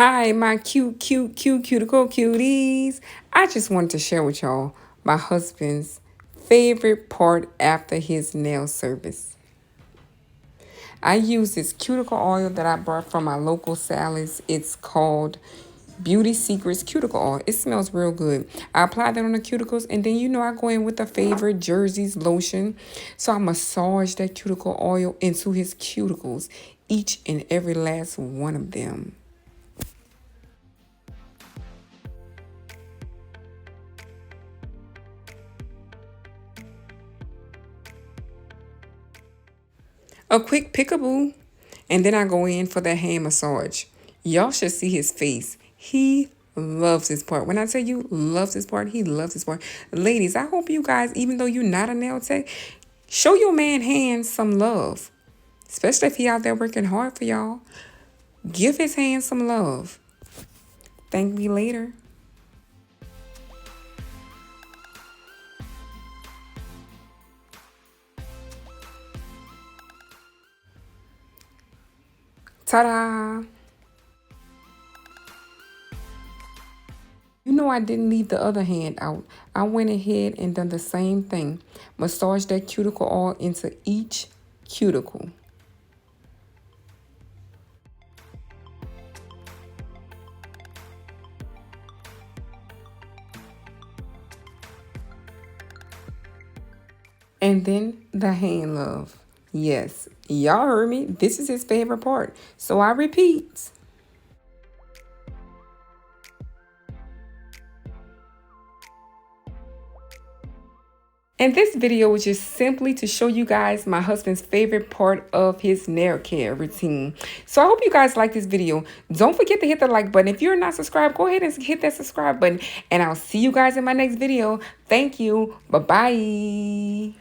Hi, my cuticle cuties. I just wanted to share with y'all my husband's favorite part after his nail service. I use this cuticle oil that I brought from my local Sally's. It's called Beauty Secrets Cuticle Oil. It smells real good. I apply that on the cuticles, and then I go in with a favorite Jersey's lotion. So I massage that cuticle oil into his cuticles, each and every last one of them. A quick peekaboo, and then I go in for the hand massage. Y'all should see his face. He loves this part. When I tell you loves this part, he loves this part. Ladies, I hope you guys, even though you're not a nail tech, show your man hands some love. Especially if he out there working hard for y'all. Give his hands some love. Thank me later. Ta-da! I didn't leave the other hand out. I went ahead and done the same thing. Massage that cuticle oil into each cuticle. And then the hand love. Yes, y'all heard me. This is his favorite part. So I repeat. And this video was just simply to show you guys my husband's favorite part of his nail care routine. So I hope you guys like this video. Don't forget to hit the like button. If you're not subscribed, go ahead and hit that subscribe button. And I'll see you guys in my next video. Thank you. Bye-bye.